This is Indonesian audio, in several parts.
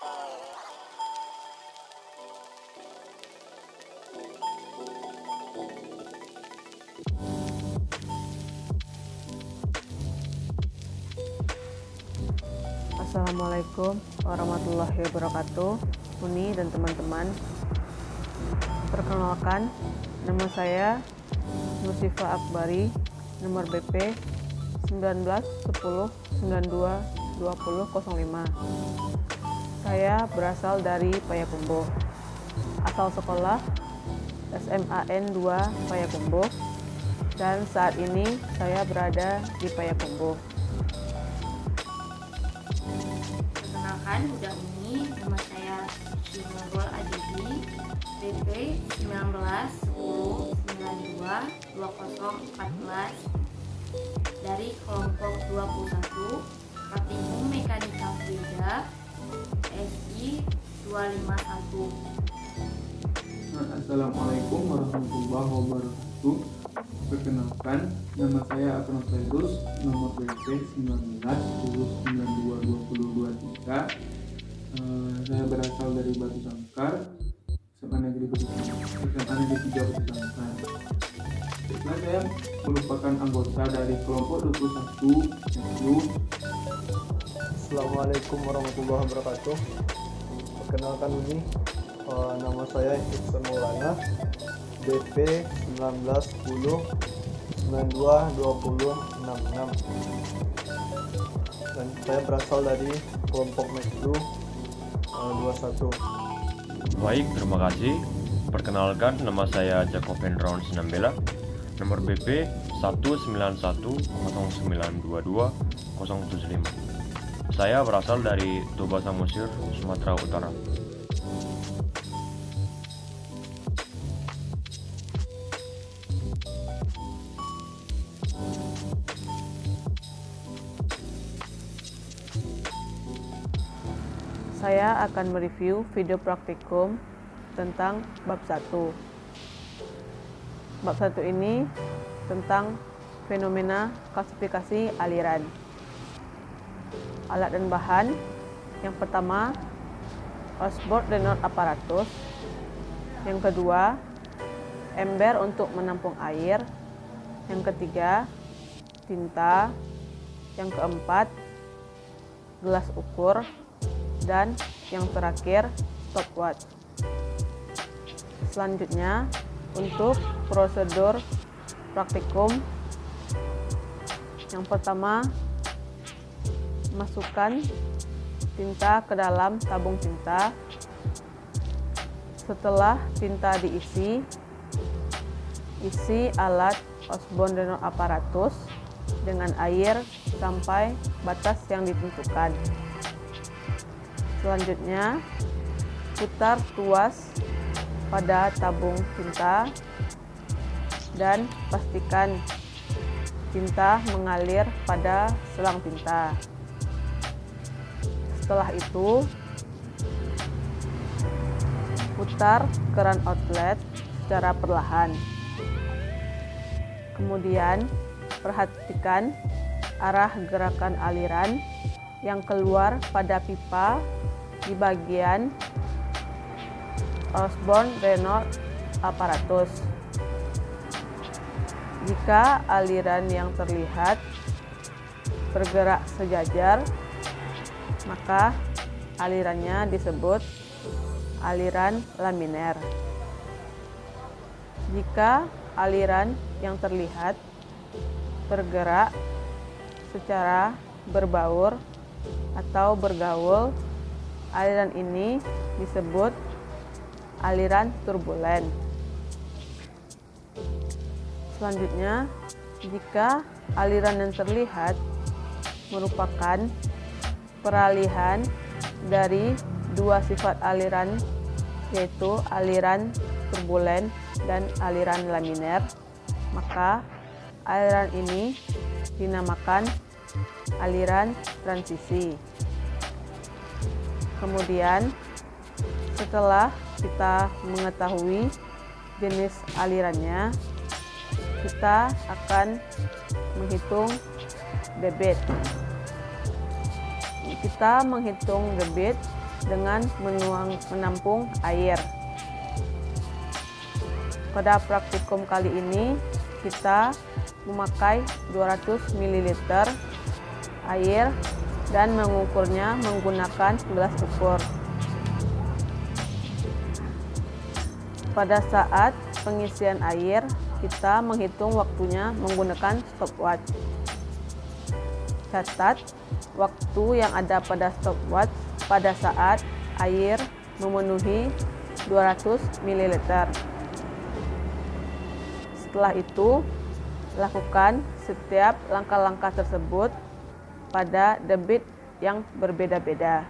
Assalamualaikum warahmatullahi wabarakatuh, Uni dan teman-teman. Perkenalkan, nama saya Nursifa Akbari, nomor BP 1910922005. Saya berasal dari Payakumbuh. Asal sekolah SMAN 2 Payakumbuh, dan saat ini saya berada di Payakumbuh. Perkenalkan, budak Uni, nama saya Nurul Adibi, BP 1910922014, dari kelompok 21 Praktikum Mekanika Fluida SI 251. Assalamualaikum warahmatullahi wabarakatuh. Perkenalkan, nama saya Akram Fairuz, nomor BP 1910922023. Saya berasal dari Batu Sangkar, SMA Negeri 3 Batu Sangkar. Setelah saya merupakan anggota dari kelompok 21 yaitu. Assalamualaikum warahmatullahi wabarakatuh. Perkenalkan ini, nama saya Ihsan Maulana, BP 1910922066, dan saya berasal dari kelompok Mekdu 21. Baik, terima kasih. Perkenalkan, nama saya Jacob Hendrawan Sinambela, nomor BP 1910922075. Saya berasal dari Toba Samosir, Sumatera Utara. Saya akan mereview video praktikum tentang bab 1. Bab 1 ini tentang fenomena klasifikasi aliran. Alat dan bahan. Yang pertama, Osborne-Reynolds apparatus. Yang kedua, ember untuk menampung air. Yang ketiga, tinta. Yang keempat, gelas ukur. Dan yang terakhir, stopwatch. Selanjutnya, untuk prosedur praktikum, yang pertama, masukkan tinta ke dalam tabung tinta. Setelah tinta diisi, isi alat Osborne-Reynolds apparatus dengan air sampai batas yang ditentukan. Selanjutnya, putar tuas pada tabung tinta dan pastikan tinta mengalir pada selang tinta. Setelah itu, putar keran outlet secara perlahan. Kemudian, perhatikan arah gerakan aliran yang keluar pada pipa di bagian Osborne-Reynolds apparatus. Jika aliran yang terlihat bergerak sejajar, maka alirannya disebut aliran laminer. Jika aliran yang terlihat bergerak secara berbaur atau bergaul, aliran ini disebut aliran turbulen. Selanjutnya, jika aliran yang terlihat merupakan peralihan dari dua sifat aliran, yaitu aliran turbulen dan aliran laminer, maka aliran ini dinamakan aliran transisi. Kemudian, setelah kita mengetahui jenis alirannya, kita akan menghitung debit. Kita menghitung debit dengan menampung air. Pada praktikum kali ini kita memakai 200 ml air dan mengukurnya menggunakan gelas ukur. Pada saat pengisian air, kita menghitung waktunya menggunakan stopwatch. Catat waktu yang ada pada stopwatch pada saat air memenuhi 200 ml. Setelah itu, lakukan setiap langkah-langkah tersebut pada debit yang berbeda-beda.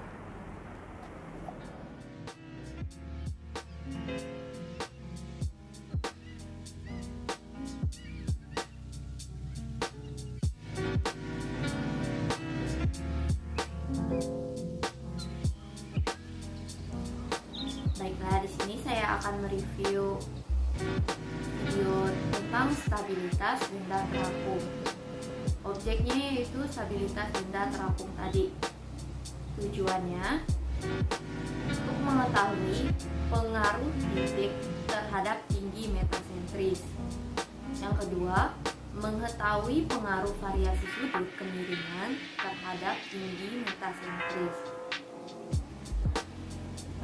Baiklah, di sini saya akan mereview video tentang stabilitas benda terapung. Objeknya yaitu stabilitas benda terapung tadi. Tujuannya untuk mengetahui pengaruh titik terhadap tinggi metasentris. Yang kedua, mengetahui pengaruh variasi sudut kemiringan terhadap tinggi metasentris.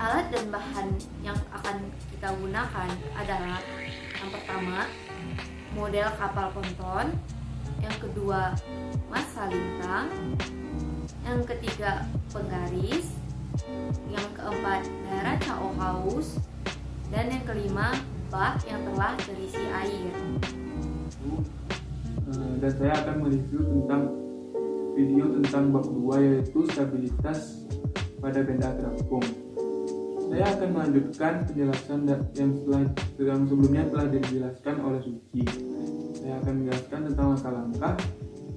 Alat dan bahan yang akan kita gunakan adalah yang pertama, model kapal ponton, yang kedua, massa lintang, yang ketiga, penggaris, yang keempat, neraca Ohaus, dan yang kelima, bak yang telah terisi air. Dan saya akan mereview tentang video tentang bab 2, yaitu stabilitas pada benda terapung. Saya akan melanjutkan penjelasan yang sebelumnya telah dijelaskan oleh Suci. Saya akan menjelaskan tentang langkah-langkah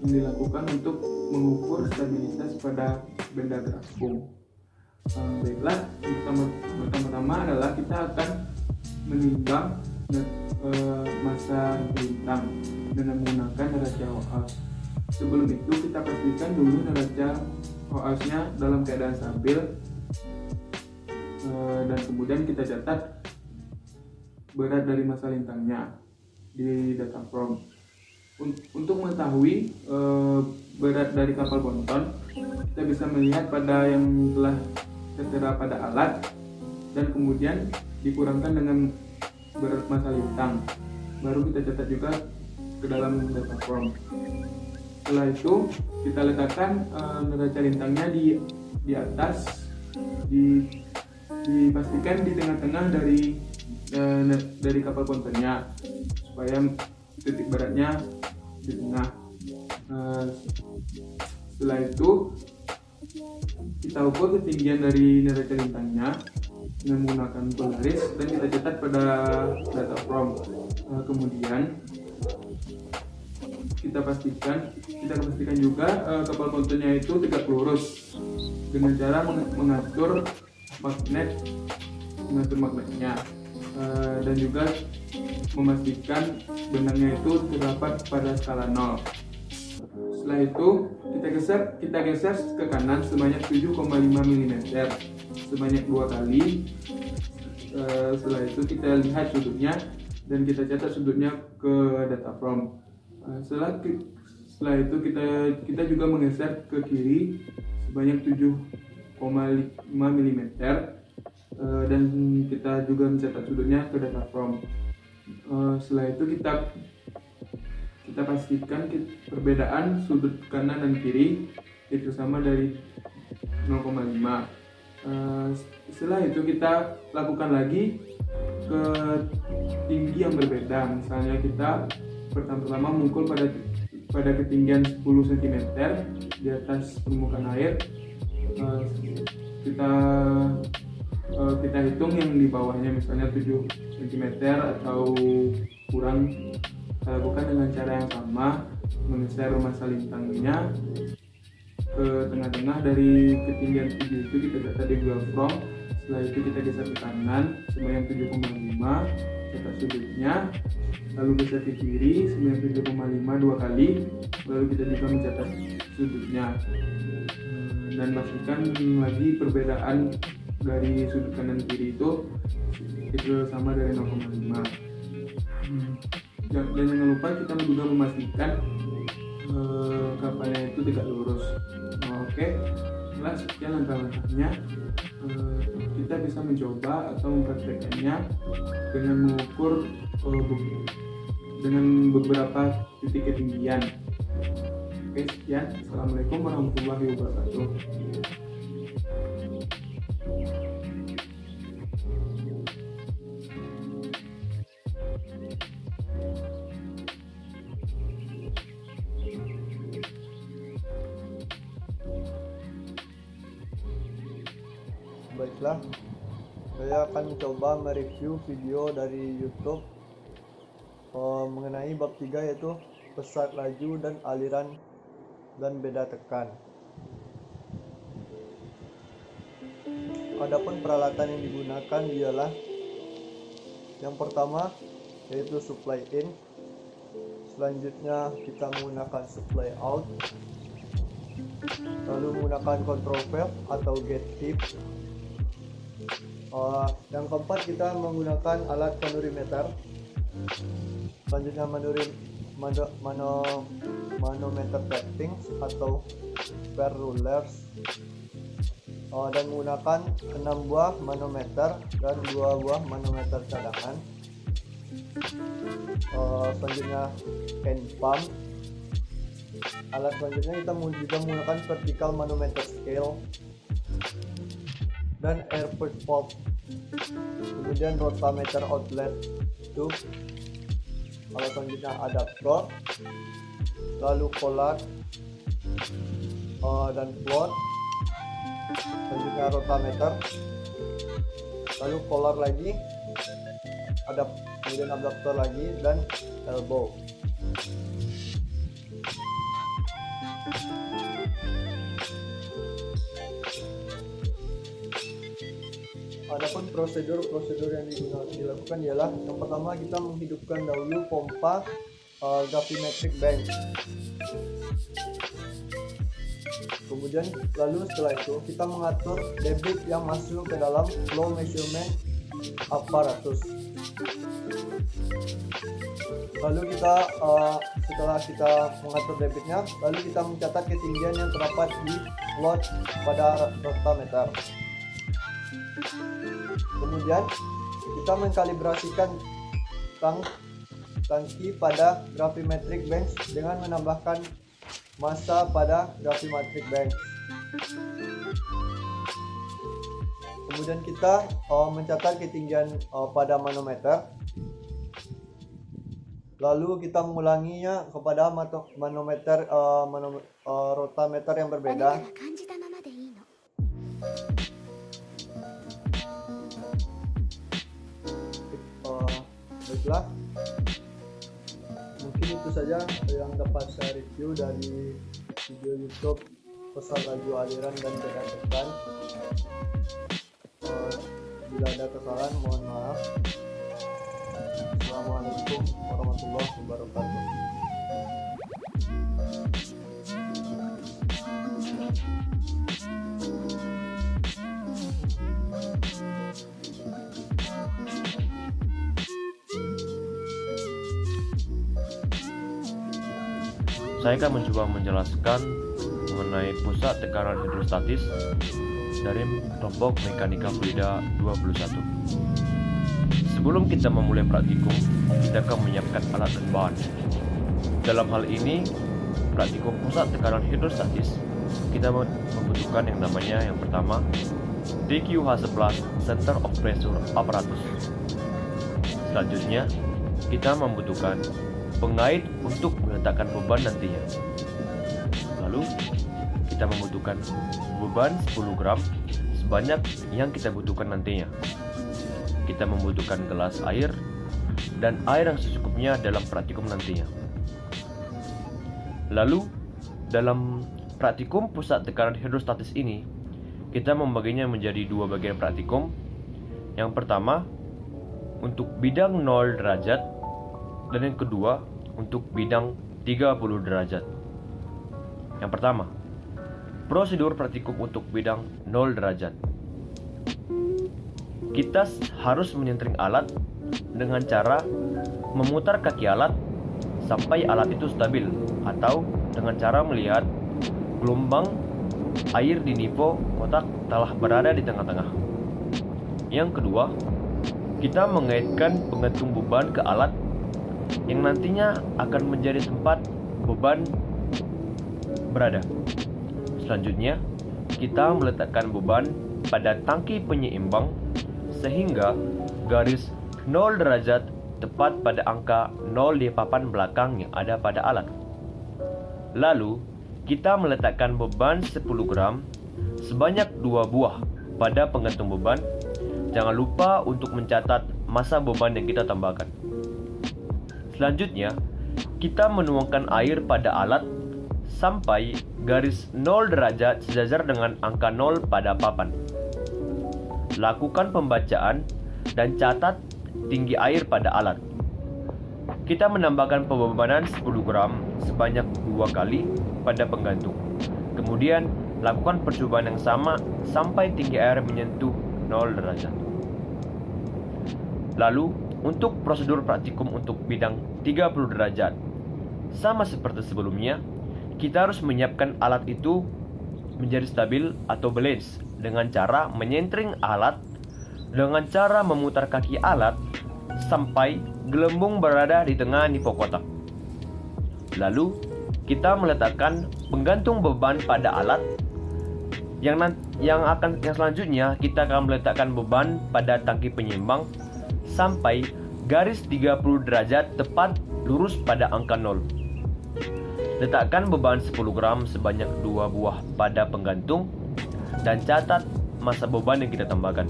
yang dilakukan untuk mengukur stabilitas pada benda terapung. Baiklah, pertama-tama adalah kita akan menimbang massa lintang dengan menggunakan neraca Ohaus. Sebelum itu kita pastikan dulu neraca Ohausnya dalam keadaan stabil, dan kemudian kita catat berat dari massa lintangnya di datafrom. Untuk mengetahui berat dari kapal ponton, kita bisa melihat pada yang telah tertera pada alat dan kemudian dikurangkan dengan berat massa lintang. Baru kita catat juga ke dalam datafrom. Setelah itu kita letakkan neraca lintangnya di atas, dipastikan di tengah-tengah dari kapal pontonnya supaya titik beratnya di tengah. Setelah itu kita ukur ketinggian dari neraca lintangnya dengan menggunakan penggaris dan kita catat pada datafrom. Kemudian kita pastikan juga kapal pontonnya itu tegak lurus dengan cara mengatur magnetnya, dan juga memastikan benangnya itu terdapat pada skala 0. Setelah itu kita geser ke kanan sebanyak 7,5 mm sebanyak 2 kali. Setelah itu kita lihat sudutnya dan kita catat sudutnya ke datafrom. Setelah itu kita juga menggeser ke kiri sebanyak 7,5 mm, dan kita juga mencatat sudutnya ke datafrom. Setelah itu kita pastikan perbedaan sudut kanan dan kiri itu sama dari 0,5. Setelah itu kita lakukan lagi ke tinggi yang berbeda. Misalnya kita pertama mengukur pada ketinggian 10 cm di atas permukaan air. Kita hitung yang di bawahnya, misalnya 7 cm atau kurang. Kita lakukan dengan cara yang sama, menggeser massa lintangnya ke tengah-tengah dari ketinggian 7 itu kita catat di datafrom. Setelah itu kita geser ke kanan sebanyak 7,5, catat sudutnya, lalu geser ke kiri sebanyak 7,5 2 kali, lalu kita juga mencatat sudutnya, dan pastikan lagi perbedaan dari sudut kanan kiri itu sama dari 0,5. Dan jangan lupa kita juga memastikan kapalnya itu tegak lurus. Oke, setelah sekian langkah-langkahnya, kita bisa mencoba atau mempraktekkannya dengan mengukur dengan beberapa titik ketinggian. Oke, sekian. Assalamualaikum warahmatullahi wabarakatuh. Baiklah, saya akan mencoba mereview video dari YouTube mengenai bab 3, yaitu pesat laju dan aliran dan beda tekan. Adapun peralatan yang digunakan ialah yang pertama yaitu supply in, selanjutnya kita menggunakan supply out, lalu menggunakan control valve atau gate tip. Yang keempat kita menggunakan alat ponorimeter, selanjutnya manometer tapping atau per rulers, dan menggunakan 6 buah manometer dan 2 buah manometer cadangan. Selanjutnya hand pump. Alat selanjutnya kita juga menggunakan vertical manometer scale dan air valve. Kemudian rotameter outlet tube. Alat selanjutnya adaptor, lalu collar dan float, selanjutnya rotameter, lalu collar lagi, kemudian adaptor lagi, dan elbow. Adapun prosedur yang dilakukan ialah yang pertama kita menghidupkan dahulu pompa gravimetric bank. Kemudian setelah itu kita mengatur debit yang masuk ke dalam flow measurement apparatus. Lalu setelah kita mengatur debitnya, lalu kita mencatat ketinggian yang terdapat di plot pada rotameter. Kemudian kita mengkalibrasikan tangki pada gravimetric bench dengan menambahkan massa pada gravimetric bench. Kemudian kita mencatat ketinggian pada manometer. Lalu kita mengulanginya kepada manometer rotameter yang berbeda. Baiklah, mungkin itu saja yang dapat saya review dari video YouTube pesat laju aliran dan beda tekan. Bila ada kesalahan mohon maaf. Assalamualaikum warahmatullahi wabarakatuh. Saya akan mencoba menjelaskan mengenai pusat tekanan hidrostatis dari kelompok mekanika fluida 21. Sebelum kita memulai praktikum, kita akan menyiapkan alat dan bahan. Dalam hal ini, praktikum pusat tekanan hidrostatis, kita membutuhkan yang namanya yang pertama, TQH11 Center of Pressure Apparatus. Selanjutnya, kita membutuhkan pengait untuk meletakkan beban nantinya. Lalu, kita membutuhkan beban 10 gram sebanyak yang kita butuhkan nantinya. Kita membutuhkan gelas air dan air yang secukupnya dalam praktikum nantinya. Lalu, dalam praktikum pusat tekanan hidrostatis ini, kita membaginya menjadi 2 bagian praktikum. Yang pertama, untuk bidang 0 derajat, dan yang kedua, untuk bidang 30 derajat. Yang pertama, prosedur praktikum untuk bidang 0 derajat. kita harus menyentring alat dengan cara memutar kaki alat sampai alat itu stabil, atau dengan cara melihat gelombang air di nivo kotak telah berada di tengah-tengah. Yang kedua, kita mengaitkan penggantung beban ke alat yang nantinya akan menjadi tempat beban berada. Selanjutnya, kita meletakkan beban pada tangki penyeimbang sehingga garis 0 derajat tepat pada angka 0 di papan belakang yang ada pada alat. Lalu, kita meletakkan beban 10 gram sebanyak 2 buah pada penggantung beban. Jangan lupa untuk mencatat massa beban yang kita tambahkan. Selanjutnya, kita menuangkan air pada alat sampai garis 0 derajat sejajar dengan angka 0 pada papan. Lakukan pembacaan dan catat tinggi air pada alat. Kita menambahkan pembebanan 10 gram sebanyak 2 kali pada penggantung. Kemudian, lakukan percobaan yang sama sampai tinggi air menyentuh 0 derajat. Lalu, untuk prosedur praktikum untuk bidang 30 derajat, sama seperti sebelumnya, kita harus menyiapkan alat itu menjadi stabil atau balance dengan cara menyentring alat dengan cara memutar kaki alat sampai gelembung berada di tengah nivo kotak. Lalu, kita meletakkan penggantung beban pada alat. Yang selanjutnya kita akan meletakkan beban pada tangki penyeimbang sampai garis 30 derajat tepat lurus pada angka 0. Letakkan beban 10 gram sebanyak 2 buah pada penggantung dan catat massa beban yang kita tambahkan.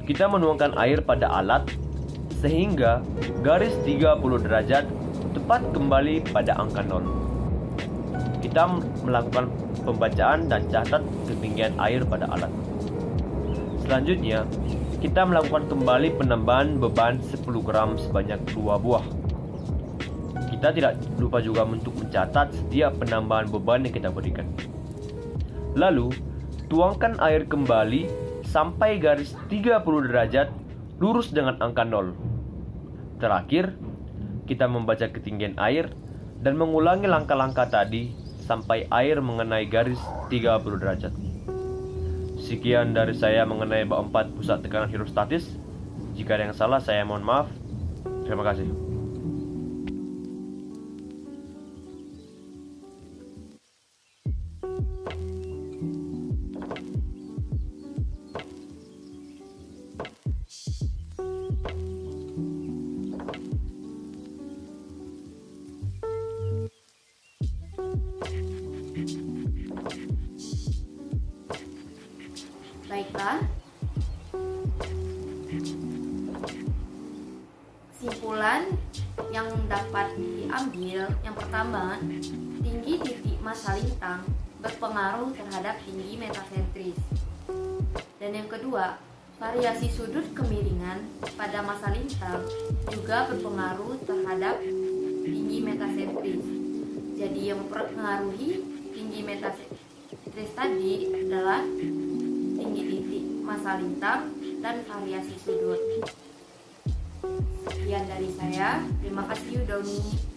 Kita menuangkan air pada alat sehingga garis 30 derajat tepat kembali pada angka 0. Kita melakukan pembacaan dan catat ketinggian air pada alat. Selanjutnya, kita melakukan kembali penambahan beban 10 gram sebanyak 2 buah. Kita tidak lupa juga untuk mencatat setiap penambahan beban yang kita berikan. Lalu, tuangkan air kembali sampai garis 30 derajat lurus dengan angka 0. Terakhir, kita membaca ketinggian air dan mengulangi langkah-langkah tadi sampai air mengenai garis 30 derajat. Sekian dari saya mengenai bab 4 pusat tekanan hidrostatis. Jika ada yang salah, saya mohon maaf. Terima kasih. Baiklah, kesimpulan yang dapat diambil, yang pertama, tinggi titik massa lintang berpengaruh terhadap tinggi metasentris. Dan yang kedua, variasi sudut kemiringan pada massa lintang juga berpengaruh terhadap tinggi metasentris. Jadi yang mempengaruhi tinggi metasentris tadi adalah tinggi titik massa lintang dan variasi sudut. Sekian dari saya. Terima kasih Doni.